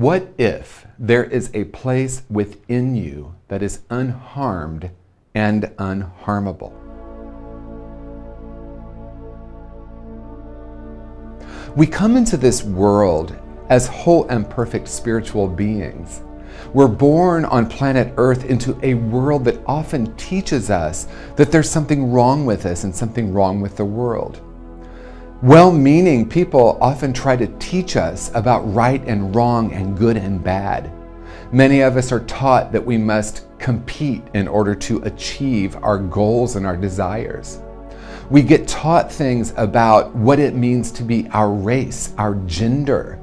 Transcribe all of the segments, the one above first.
What if there is a place within you that is unharmed and unharmable? We come into this world as whole and perfect spiritual beings. We're born on planet Earth into a world that often teaches us that there's something wrong with us and something wrong with the world. Well-meaning people often try to teach us about right and wrong and good and bad. Many of us are taught that we must compete in order to achieve our goals and our desires. We get taught things about what it means to be our race, our gender,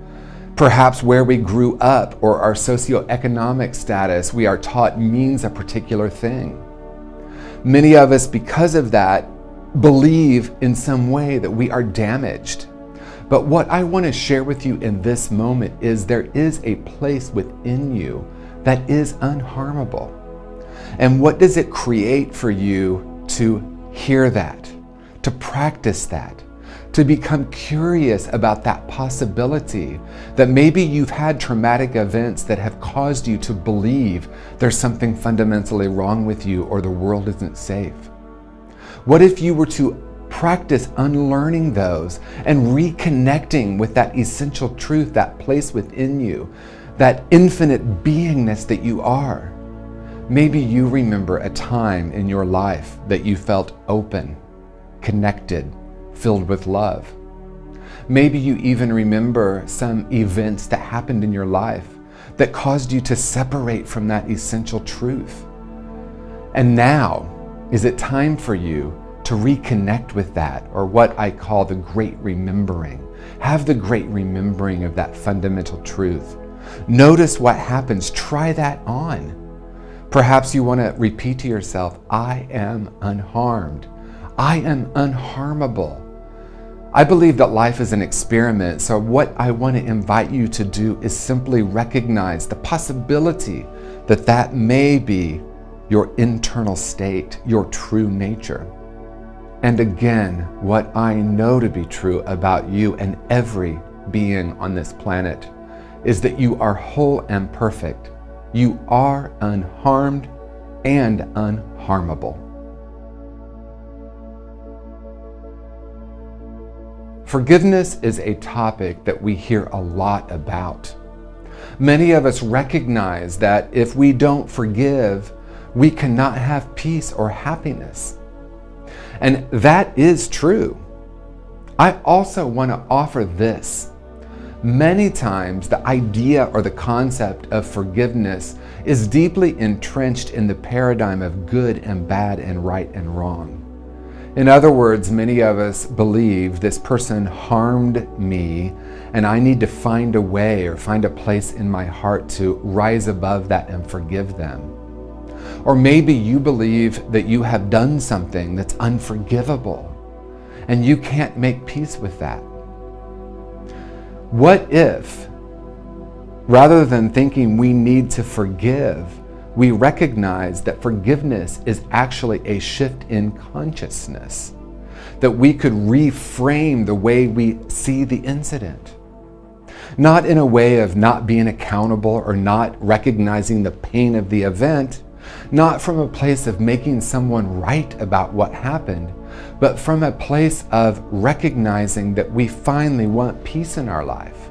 perhaps where we grew up or our socioeconomic status. We are taught means a particular thing. Many of us, because of that, believe in some way that we are damaged. But what I want to share with you in this moment is there is a place within you that is unharmable. And what does it create for you to hear that, to practice that, to become curious about that possibility that maybe you've had traumatic events that have caused you to believe there's something fundamentally wrong with you or the world isn't safe? What if you were to practice unlearning those and reconnecting with that essential truth, that place within you, that infinite beingness that you are? Maybe you remember a time in your life that you felt open, connected, filled with love. Maybe you even remember some events that happened in your life that caused you to separate from that essential truth. And now, is it time for you to reconnect with that, or what I call the great remembering? Have the great remembering of that fundamental truth. Notice what happens. Try that on. Perhaps you want to repeat to yourself, I am unharmed. I am unharmable. I believe that life is an experiment, so what I want to invite you to do is simply recognize the possibility that that may be your internal state, your true nature. And again, what I know to be true about you and every being on this planet is that you are whole and perfect. You are unharmed and unharmable. Forgiveness is a topic that we hear a lot about. Many of us recognize that if we don't forgive, we cannot have peace or happiness. And that is true. I also want to offer this. Many times the idea or the concept of forgiveness is deeply entrenched in the paradigm of good and bad and right and wrong. In other words, many of us believe this person harmed me and I need to find a way or find a place in my heart to rise above that and forgive them. Or maybe you believe that you have done something that's unforgivable and you can't make peace with that. What if, rather than thinking we need to forgive, we recognize that forgiveness is actually a shift in consciousness, that we could reframe the way we see the incident? Not in a way of not being accountable or not recognizing the pain of the event, not from a place of making someone right about what happened, but from a place of recognizing that we finally want peace in our life.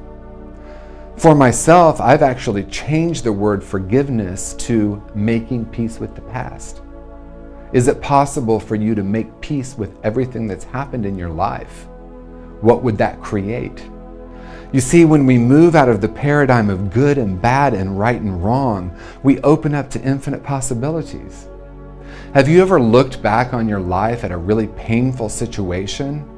For myself, I've actually changed the word forgiveness to making peace with the past. Is it possible for you to make peace with everything that's happened in your life? What would that create? You see, when we move out of the paradigm of good and bad and right and wrong, we open up to infinite possibilities. Have you ever looked back on your life at a really painful situation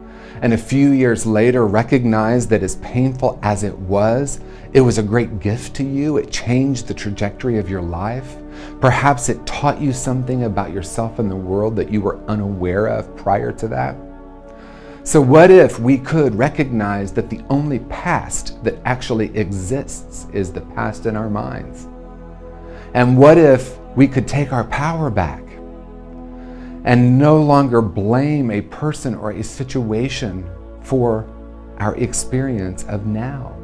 and a few years later recognized that as painful as it was a great gift to you? It changed the trajectory of your life. Perhaps it taught you something about yourself and the world that you were unaware of prior to that. So what if we could recognize that the only past that actually exists is the past in our minds? And what if we could take our power back and no longer blame a person or a situation for our experience of now?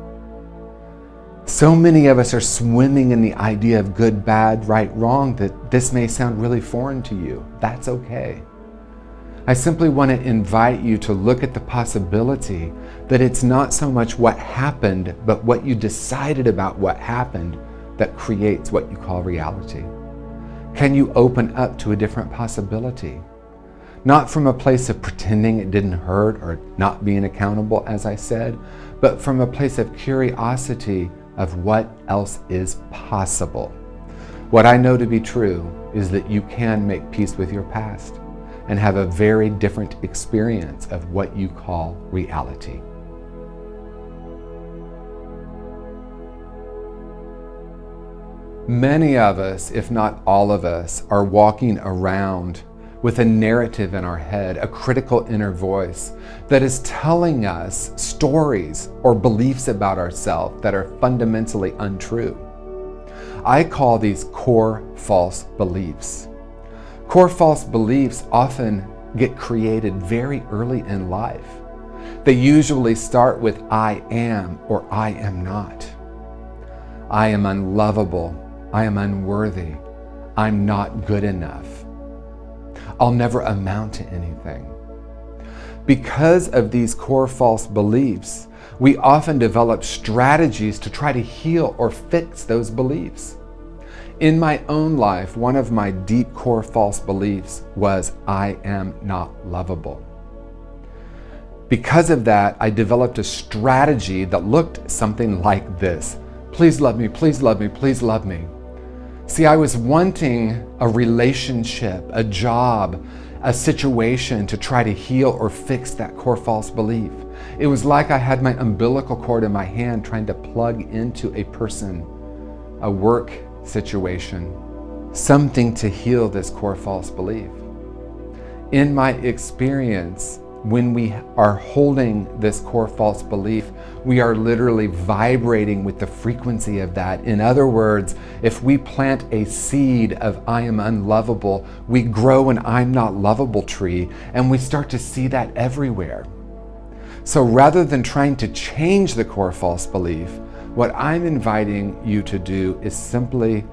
So many of us are swimming in the idea of good, bad, right, wrong that this may sound really foreign to you. That's okay. I simply want to invite you to look at the possibility that it's not so much what happened, but what you decided about what happened that creates what you call reality. Can you open up to a different possibility? Not from a place of pretending it didn't hurt or not being accountable, as I said, but from a place of curiosity of what else is possible. What I know to be true is that you can make peace with your past and have a very different experience of what you call reality. Many of us, if not all of us, are walking around with a narrative in our head, a critical inner voice that is telling us stories or beliefs about ourselves that are fundamentally untrue. I call these core false beliefs. Core false beliefs often get created very early in life. They usually start with I am or I am not. I am unlovable. I am unworthy. I'm not good enough. I'll never amount to anything. Because of these core false beliefs, we often develop strategies to try to heal or fix those beliefs. In my own life, one of my deep core false beliefs was I am not lovable. Because of that, I developed a strategy that looked something like this. Please love me, please love me, please love me. See, I was wanting a relationship, a job, a situation to try to heal or fix that core false belief. It was like I had my umbilical cord in my hand trying to plug into a person, a work situation, something to heal this core false belief. In my experience, when we are holding this core false belief, we are literally vibrating with the frequency of that. In other words, if we plant a seed of I am unlovable, we grow an I'm not lovable tree, and we start to see that everywhere. So rather than trying to change the core false belief, what I'm inviting you to do is simply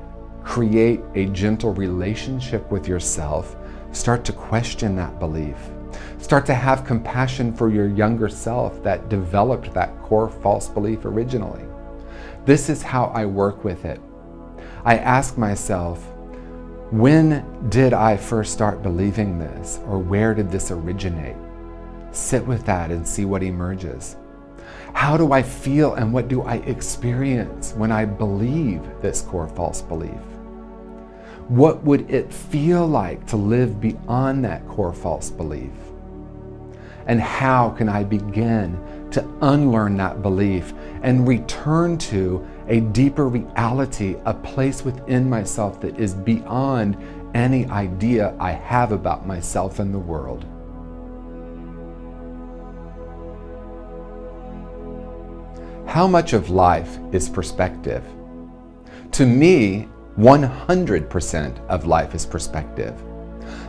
create a gentle relationship with yourself. Start to question that belief. Start to have compassion for your younger self that developed that core false belief originally. This is how I work with it. I ask myself, when did I first start believing this? Or where did this originate? Sit with that and see what emerges. How do I feel and what do I experience when I believe this core false belief? What would it feel like to live beyond that core false belief? And how can I begin to unlearn that belief and return to a deeper reality, a place within myself that is beyond any idea I have about myself and the world? How much of life is perspective? To me, 100% of life is perspective.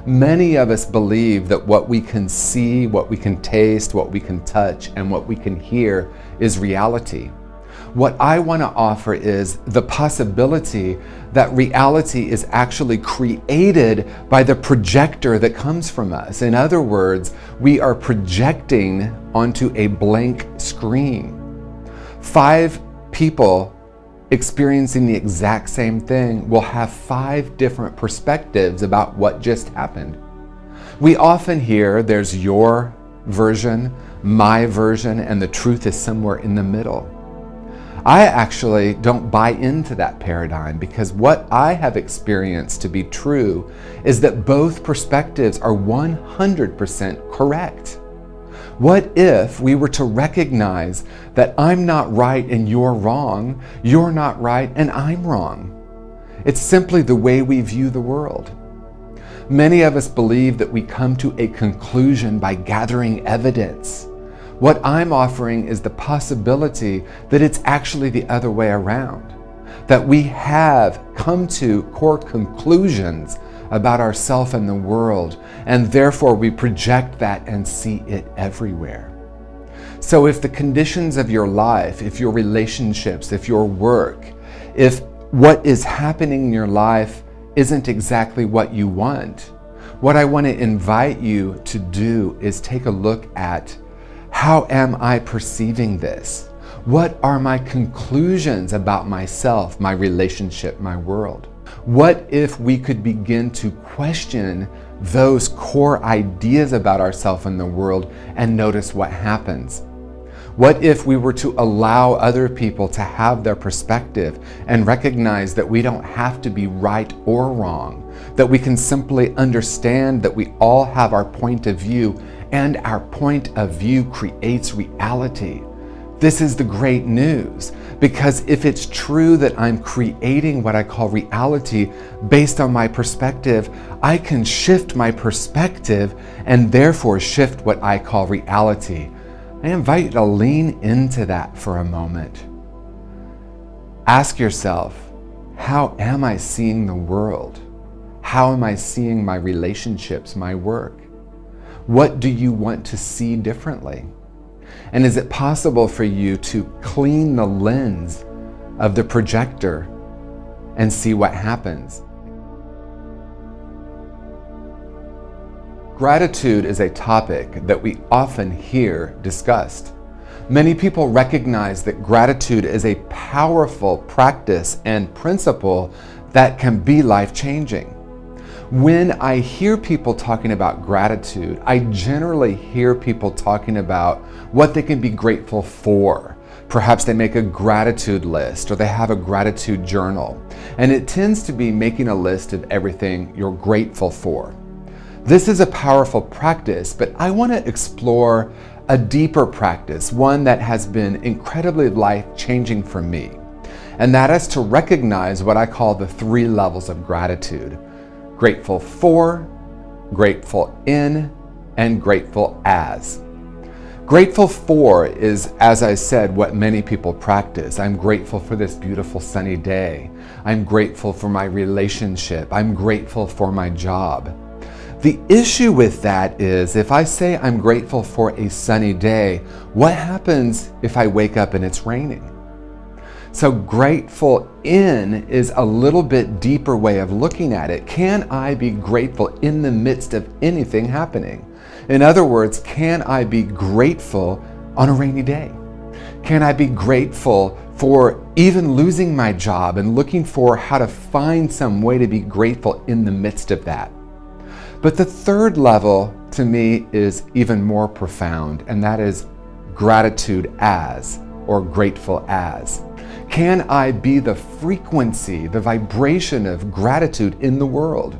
Many of us believe that what we can see, what we can taste, what we can touch, and what we can hear is reality. What I want to offer is the possibility that reality is actually created by the projector that comes from us. In other words, we are projecting onto a blank screen. 5 people experiencing the exact same thing will have 5 different perspectives about what just happened. We often hear there's your version, my version, and the truth is somewhere in the middle. I actually don't buy into that paradigm because what I have experienced to be true is that both perspectives are 100% correct. What if we were to recognize that I'm not right and you're wrong, you're not right and I'm wrong? It's simply the way we view the world. Many of us believe that we come to a conclusion by gathering evidence. What I'm offering is the possibility that it's actually the other way around, that we have come to core conclusions about ourselves and the world, and therefore we project that and see it everywhere. So if the conditions of your life, if your relationships, if your work, if what is happening in your life isn't exactly what you want, what I want to invite you to do is take a look at, how am I perceiving this? What are my conclusions about myself, my relationship, my world? What if we could begin to question those core ideas about ourselves and the world and notice what happens? What if we were to allow other people to have their perspective and recognize that we don't have to be right or wrong, that we can simply understand that we all have our point of view and our point of view creates reality? This is the great news, because if it's true that I'm creating what I call reality based on my perspective, I can shift my perspective and therefore shift what I call reality. I invite you to lean into that for a moment. Ask yourself, how am I seeing the world? How am I seeing my relationships, my work? What do you want to see differently? And is it possible for you to clean the lens of the projector and see what happens? Gratitude is a topic that we often hear discussed. Many people recognize that gratitude is a powerful practice and principle that can be life-changing. When I hear people talking about gratitude, I generally hear people talking about what they can be grateful for. Perhaps they make a gratitude list or they have a gratitude journal. And it tends to be making a list of everything you're grateful for. This is a powerful practice, but I want to explore a deeper practice, one that has been incredibly life-changing for me. And that is to recognize what I call the 3 levels of gratitude: grateful for, grateful in, and grateful as. Grateful for is, as I said, what many people practice. I'm grateful for this beautiful sunny day. I'm grateful for my relationship. I'm grateful for my job. The issue with that is, if I say I'm grateful for a sunny day, what happens if I wake up and it's raining? So grateful in is a little bit deeper way of looking at it. Can I be grateful in the midst of anything happening? In other words, can I be grateful on a rainy day? Can I be grateful for even losing my job and looking for how to find some way to be grateful in the midst of that? But the 3rd level to me is even more profound, and that is gratitude as, or grateful as. Can I be the frequency, the vibration of gratitude in the world?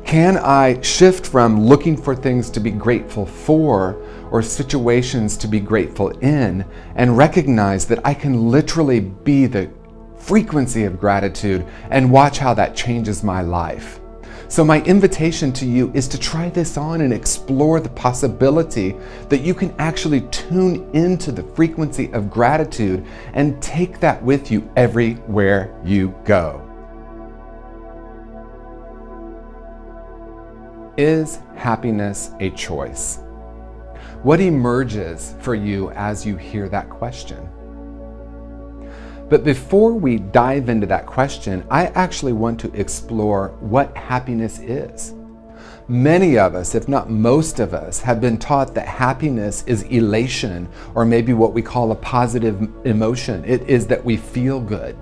Can I shift from looking for things to be grateful for or situations to be grateful in and recognize that I can literally be the frequency of gratitude and watch how that changes my life? So my invitation to you is to try this on and explore the possibility that you can actually tune into the frequency of gratitude and take that with you everywhere you go. Is happiness a choice? What emerges for you as you hear that question? But before we dive into that question, I actually want to explore what happiness is. Many of us, if not most of us, have been taught that happiness is elation, or maybe what we call a positive emotion. It is that we feel good.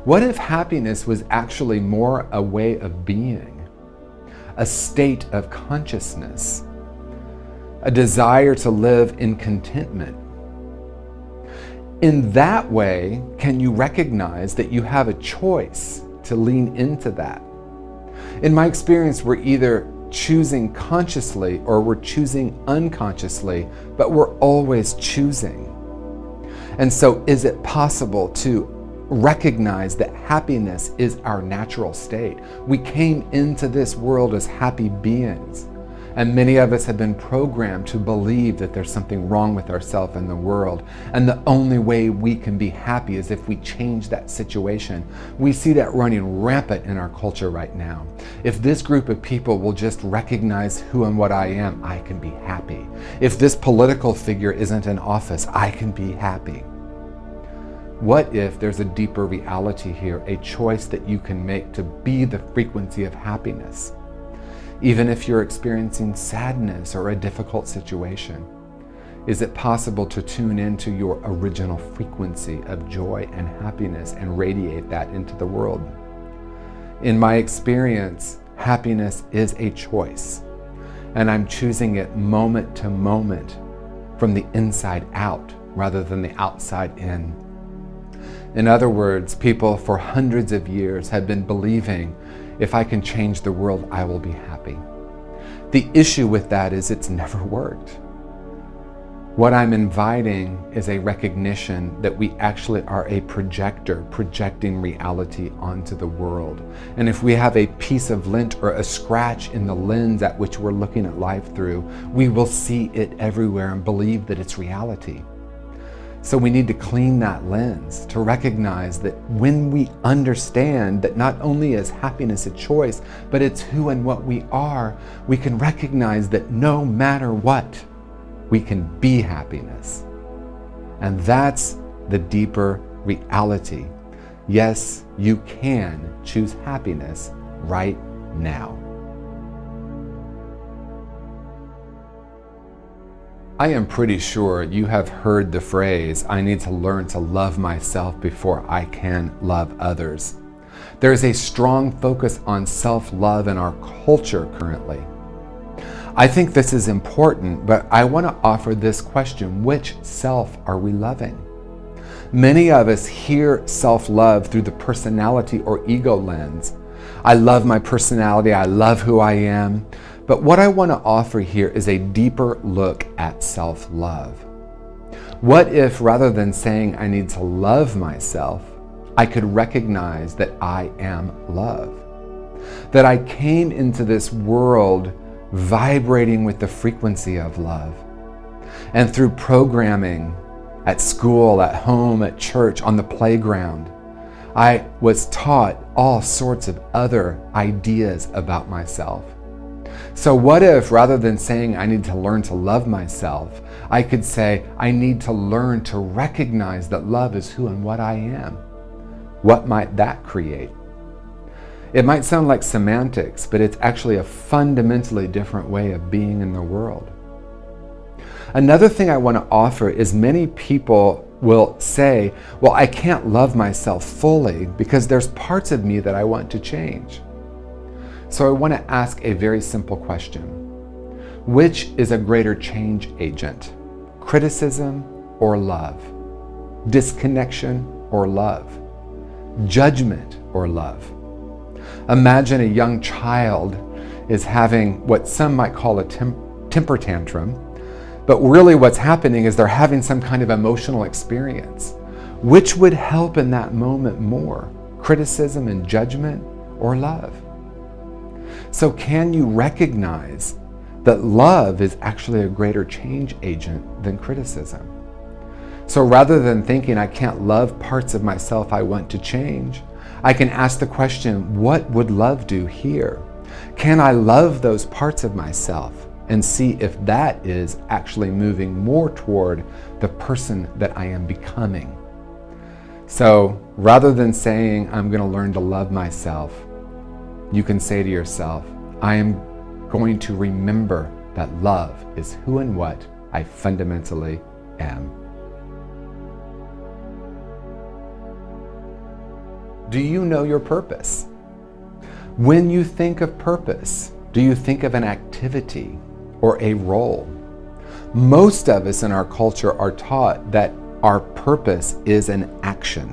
What if happiness was actually more a way of being, a state of consciousness, a desire to live in contentment? In that way, can you recognize that you have a choice to lean into that? In my experience, we're either choosing consciously or we're choosing unconsciously, but we're always choosing. And so is it possible to recognize that happiness is our natural state? We came into this world as happy beings. And many of us have been programmed to believe that there's something wrong with ourselves and the world. And the only way we can be happy is if we change that situation. We see that running rampant in our culture right now. If this group of people will just recognize who and what I am, I can be happy. If this political figure isn't in office, I can be happy. What if there's a deeper reality here, a choice that you can make to be the frequency of happiness? Even if you're experiencing sadness or a difficult situation, is it possible to tune into your original frequency of joy and happiness and radiate that into the world? In my experience, happiness is a choice, and I'm choosing it moment to moment from the inside out rather than the outside in. In other words, people for hundreds of years have been believing, if I can change the world, I will be happy. The issue with that is it's never worked. What I'm inviting is a recognition that we actually are a projector, projecting reality onto the world. And if we have a piece of lint or a scratch in the lens at which we're looking at life through, we will see it everywhere and believe that it's reality. So we need to clean that lens to recognize that when we understand that not only is happiness a choice, but it's who and what we are, we can recognize that no matter what, we can be happiness. And that's the deeper reality. Yes, you can choose happiness right now. I am pretty sure you have heard the phrase, I need to learn to love myself before I can love others. There is a strong focus on self-love in our culture currently. I think this is important, but I want to offer this question: which self are we loving? Many of us hear self-love through the personality or ego lens. I love my personality, I love who I am. But what I want to offer here is a deeper look at self-love. What if, rather than saying I need to love myself, I could recognize that I am love? That I came into this world vibrating with the frequency of love. And through programming at school, at home, at church, on the playground, I was taught all sorts of other ideas about myself. So what if, rather than saying I need to learn to love myself, I could say I need to learn to recognize that love is who and what I am? What might that create? It might sound like semantics, but it's actually a fundamentally different way of being in the world. Another thing I want to offer is many people will say, well, I can't love myself fully because there's parts of me that I want to change. So I want to ask a very simple question. Which is a greater change agent? Criticism or love? Disconnection or love? Judgment or love? Imagine a young child is having what some might call a temper tantrum, but really what's happening is they're having some kind of emotional experience. Which would help in that moment more? Criticism and judgment or love? So can you recognize that love is actually a greater change agent than criticism? So rather than thinking I can't love parts of myself I want to change, I can ask the question, what would love do here? Can I love those parts of myself and see if that is actually moving more toward the person that I am becoming? So rather than saying I'm going to learn to love myself, you can say to yourself, I am going to remember that love is who and what I fundamentally am. Do you know your purpose? When you think of purpose, do you think of an activity or a role? Most of us in our culture are taught that our purpose is an action.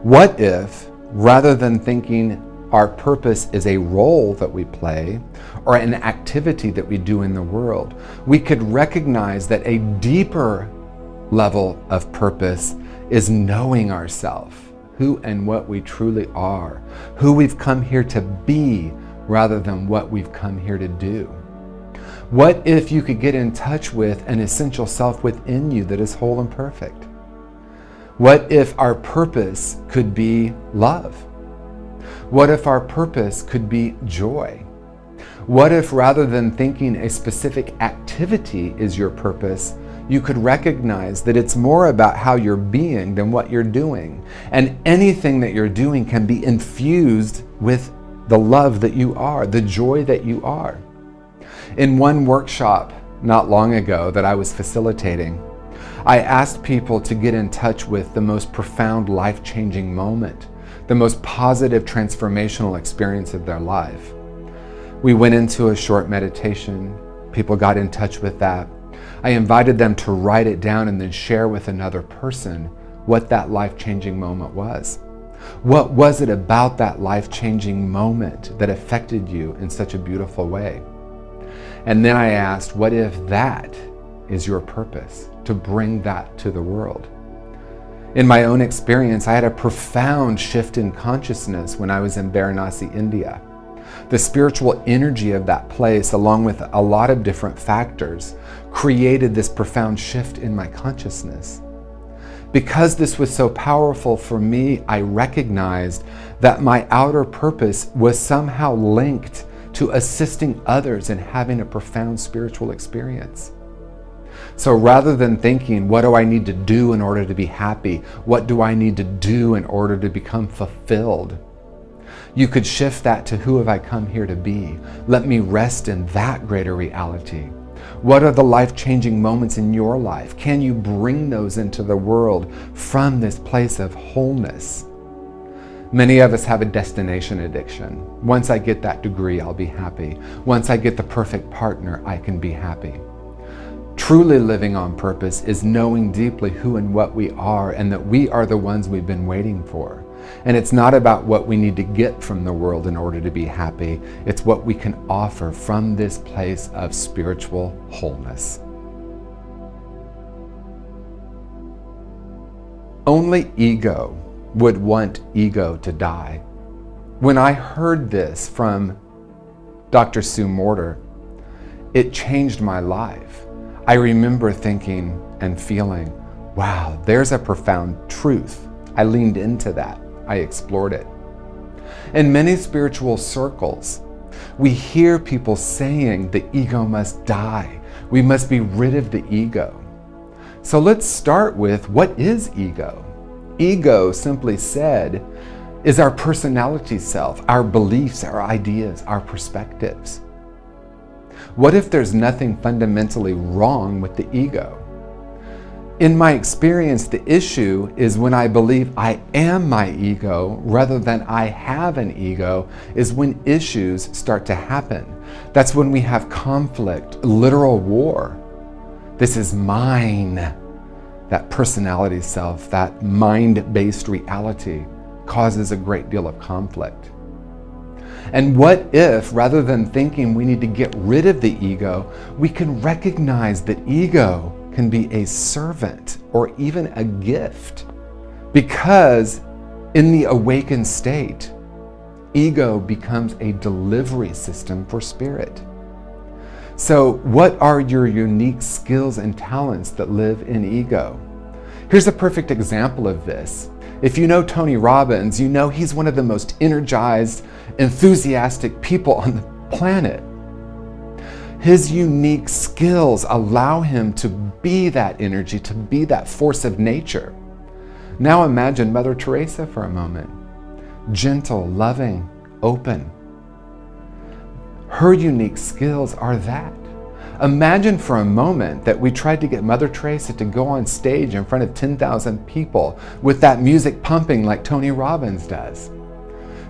What if, rather than thinking our purpose is a role that we play or an activity that we do in the world, we could recognize that a deeper level of purpose is knowing ourselves, who and what we truly are, who we've come here to be rather than what we've come here to do. What if you could get in touch with an essential self within you that is whole and perfect? What if our purpose could be love? What if our purpose could be joy? What if rather than thinking a specific activity is your purpose, you could recognize that it's more about how you're being than what you're doing, and anything that you're doing can be infused with the love that you are, the joy that you are. In one workshop not long ago that I was facilitating, I asked people to get in touch with the most profound life-changing moment, the most positive transformational experience of their life. We went into a short meditation. People got in touch with that. I invited them to write it down and then share with another person what that life-changing moment was. What was it about that life-changing moment that affected you in such a beautiful way? And then I asked, what if that is your purpose, to bring that to the world? In my own experience, I had a profound shift in consciousness when I was in Varanasi, India. The spiritual energy of that place, along with a lot of different factors, created this profound shift in my consciousness. Because this was so powerful for me, I recognized that my outer purpose was somehow linked to assisting others in having a profound spiritual experience. So rather than thinking, what do I need to do in order to be happy? What do I need to do in order to become fulfilled? You could shift that to, who have I come here to be? Let me rest in that greater reality. What are the life-changing moments in your life? Can you bring those into the world from this place of wholeness? Many of us have a destination addiction. Once I get that degree, I'll be happy. Once I get the perfect partner, I can be happy. Truly living on purpose is knowing deeply who and what we are, and that we are the ones we've been waiting for. And it's not about what we need to get from the world in order to be happy. It's what we can offer from this place of spiritual wholeness. Only ego would want ego to die. When I heard this from Dr. Sue Morter, it changed my life. I remember thinking and feeling, wow, there's a profound truth. I leaned into that. I explored it. In many spiritual circles, we hear people saying the ego must die. We must be rid of the ego. So let's start with, what is ego? Ego, simply said, is our personality self, our beliefs, our ideas, our perspectives. What if there's nothing fundamentally wrong with the ego? In my experience, the issue is when I believe I am my ego rather than I have an ego, is when issues start to happen. That's when we have conflict, literal war. This is mine. That personality self, that mind-based reality causes a great deal of conflict. And what if, rather than thinking we need to get rid of the ego, we can recognize that ego can be a servant or even a gift? Because in the awakened state, ego becomes a delivery system for spirit. So what are your unique skills and talents that live in ego? Here's a perfect example of this. If you know Tony Robbins, you know he's one of the most energized, enthusiastic people on the planet. His unique skills allow him to be that energy, to be that force of nature. Now imagine Mother Teresa for a moment. Gentle, loving, open. Her unique skills are that. Imagine for a moment that we tried to get Mother Teresa to go on stage in front of 10,000 people with that music pumping like Tony Robbins does.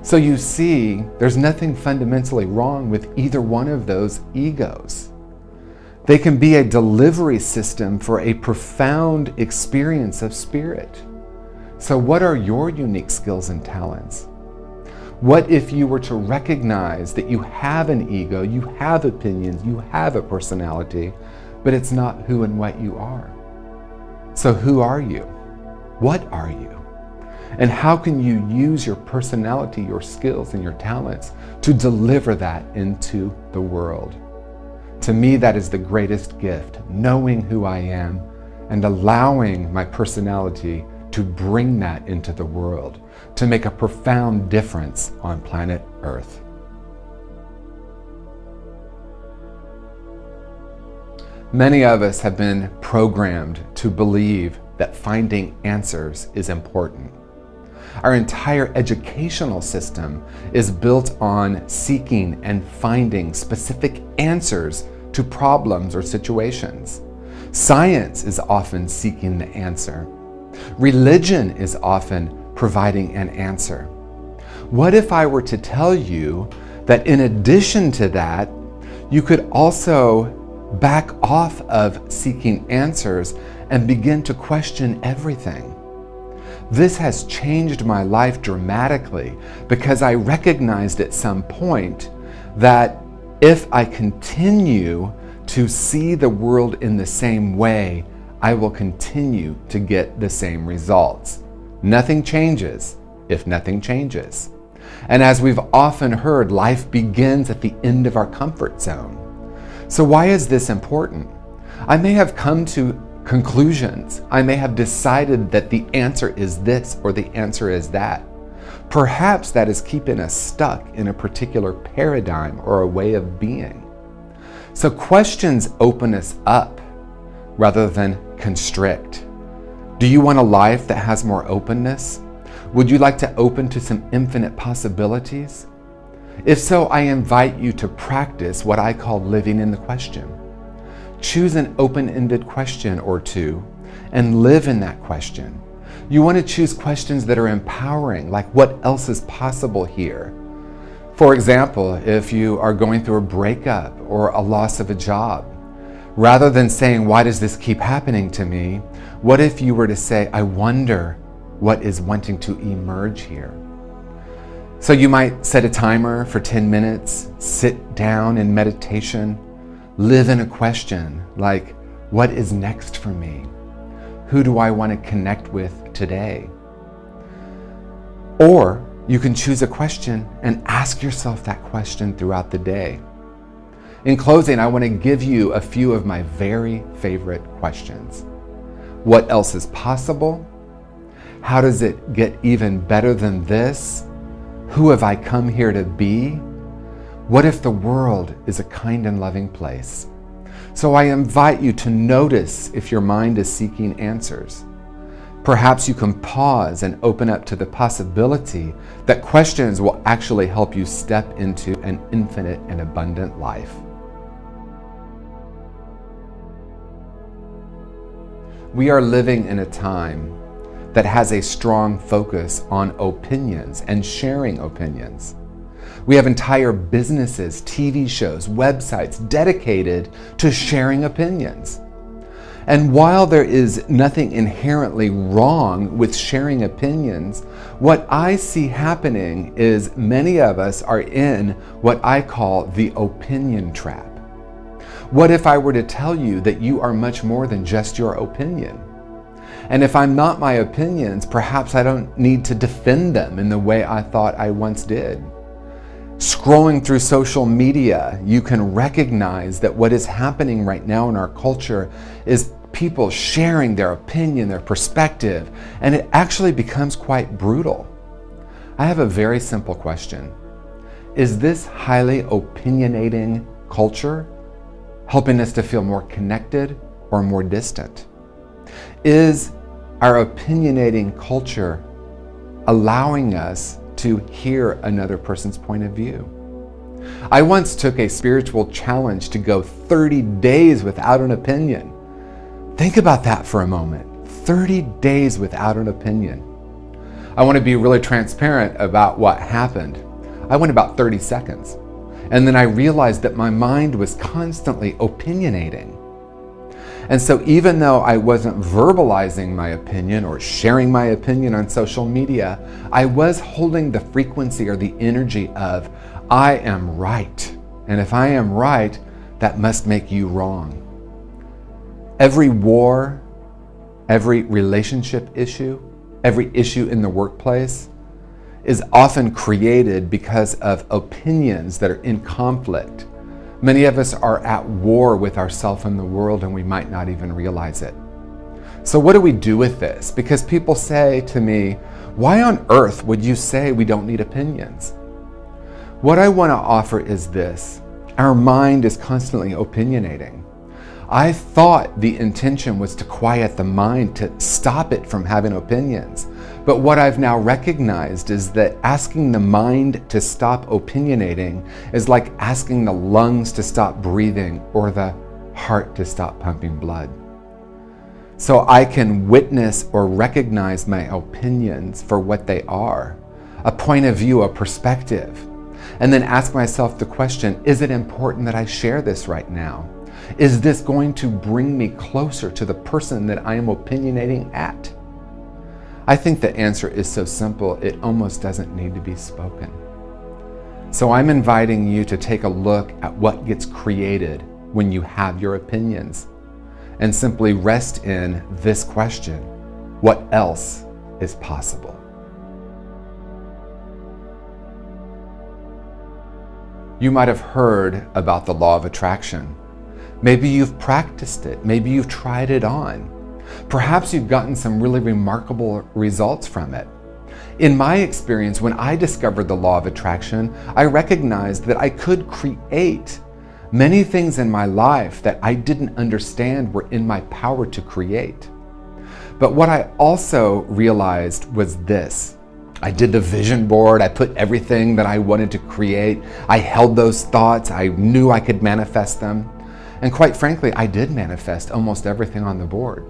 So you see, there's nothing fundamentally wrong with either one of those egos. They can be a delivery system for a profound experience of spirit. So what are your unique skills and talents? What if you were to recognize that you have an ego, you have opinions, you have a personality, but it's not who and what you are? So who are you? What are you? And how can you use your personality, your skills, and your talents to deliver that into the world? To me, that is the greatest gift, knowing who I am and allowing my personality to bring that into the world, to make a profound difference on planet Earth. Many of us have been programmed to believe that finding answers is important. Our entire educational system is built on seeking and finding specific answers to problems or situations. Science is often seeking the answer. Religion is often providing an answer. What if I were to tell you that in addition to that, you could also back off of seeking answers and begin to question everything? This has changed my life dramatically because I recognized at some point that if I continue to see the world in the same way, I will continue to get the same results. Nothing changes if nothing changes. And as we've often heard, life begins at the end of our comfort zone. So why is this important? I may have come to conclusions. I may have decided that the answer is this or the answer is that. Perhaps that is keeping us stuck in a particular paradigm or a way of being. So questions open us up rather than constrict. Do you want a life that has more openness? Would you like to open to some infinite possibilities? If so, I invite you to practice what I call living in the question. Choose an open-ended question or two and live in that question. You want to choose questions that are empowering, like what else is possible here? For example, if you are going through a breakup or a loss of a job, rather than saying, why does this keep happening to me? What if you were to say, I wonder what is wanting to emerge here? So you might set a timer for 10 minutes, sit down in meditation, live in a question like, what is next for me? Who do I want to connect with today? Or you can choose a question and ask yourself that question throughout the day. In closing, I want to give you a few of my very favorite questions. What else is possible? How does it get even better than this? Who have I come here to be? What if the world is a kind and loving place? So I invite you to notice if your mind is seeking answers. Perhaps you can pause and open up to the possibility that questions will actually help you step into an infinite and abundant life. We are living in a time that has a strong focus on opinions and sharing opinions. We have entire businesses, TV shows, websites dedicated to sharing opinions. And while there is nothing inherently wrong with sharing opinions, what I see happening is many of us are in what I call the opinion trap. What if I were to tell you that you are much more than just your opinion? And if I'm not my opinions, perhaps I don't need to defend them in the way I thought I once did. Scrolling through social media, you can recognize that what is happening right now in our culture is people sharing their opinion, their perspective, and it actually becomes quite brutal. I have a very simple question. Is this highly opinionating culture helping us to feel more connected or more distant? Is our opinionating culture allowing us to hear another person's point of view? I once took a spiritual challenge to go 30 days without an opinion. Think about that for a moment. 30 days without an opinion. I want to be really transparent about what happened. I went about 30 seconds, and then I realized that my mind was constantly opinionating. And so even though I wasn't verbalizing my opinion or sharing my opinion on social media, I was holding the frequency or the energy of, I am right. And if I am right, that must make you wrong. Every war, every relationship issue, every issue in the workplace is often created because of opinions that are in conflict Many of us are at war with ourselves and the world, and we might not even realize it. So what do we do with this? Because people say to me, why on earth would you say we don't need opinions? What I want to offer is this. Our mind is constantly opinionating. I thought the intention was to quiet the mind, to stop it from having opinions. But what I've now recognized is that asking the mind to stop opinionating is like asking the lungs to stop breathing or the heart to stop pumping blood. So I can witness or recognize my opinions for what they are, a point of view, a perspective, and then ask myself the question, is it important that I share this right now? Is this going to bring me closer to the person that I am opinionating at? I think the answer is so simple, it almost doesn't need to be spoken. So I'm inviting you to take a look at what gets created when you have your opinions, and simply rest in this question: what else is possible? You might have heard about the law of attraction. Maybe you've practiced it. Maybe you've tried it on. Perhaps you've gotten some really remarkable results from it. In my experience, when I discovered the law of attraction, I recognized that I could create many things in my life that I didn't understand were in my power to create. But what I also realized was this. I did the vision board. I put everything that I wanted to create. I held those thoughts. I knew I could manifest them. And quite frankly, I did manifest almost everything on the board.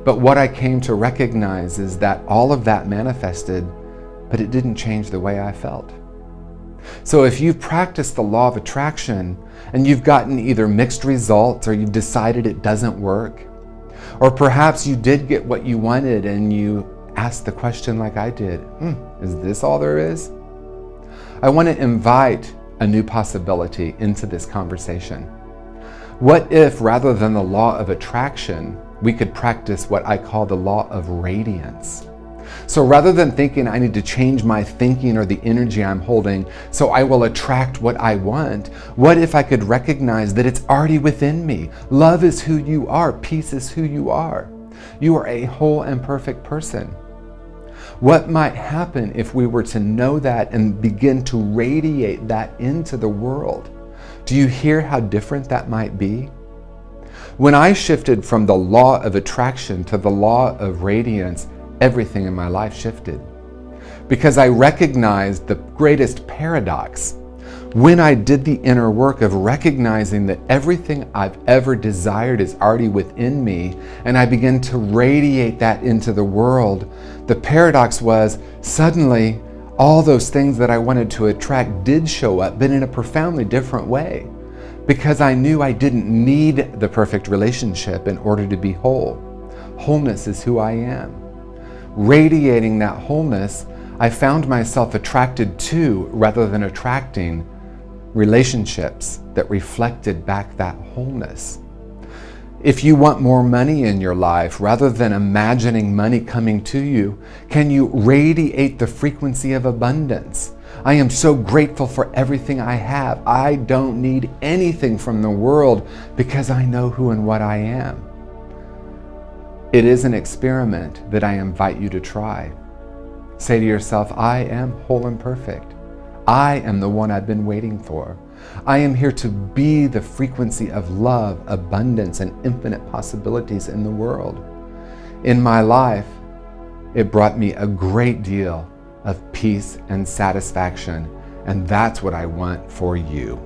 But what I came to recognize is that all of that manifested, but it didn't change the way I felt. So if you've practiced the law of attraction and you've gotten either mixed results or you've decided it doesn't work, or perhaps you did get what you wanted and you asked the question like I did, is this all there is? I want to invite a new possibility into this conversation. What if, rather than the law of attraction, we could practice what I call the law of radiance? So rather than thinking I need to change my thinking or the energy I'm holding so I will attract what I want, what if I could recognize that it's already within me? Love is who you are. Peace is who you are. You are a whole and perfect person. What might happen if we were to know that and begin to radiate that into the world? Do you hear how different that might be? When I shifted from the law of attraction to the law of radiance, everything in my life shifted. Because I recognized the greatest paradox. When I did the inner work of recognizing that everything I've ever desired is already within me, and I began to radiate that into the world, the paradox was suddenly all those things that I wanted to attract did show up, but in a profoundly different way. Because I knew I didn't need the perfect relationship in order to be whole. Wholeness is who I am. Radiating that wholeness, I found myself attracted to, rather than attracting, relationships that reflected back that wholeness. If you want more money in your life, rather than imagining money coming to you, can you radiate the frequency of abundance? I am so grateful for everything I have. I don't need anything from the world because I know who and what I am. It is an experiment that I invite you to try. Say to yourself, I am whole and perfect. I am the one I've been waiting for. I am here to be the frequency of love, abundance, and infinite possibilities in the world. In my life, it brought me a great deal of peace and satisfaction, and that's what I want for you.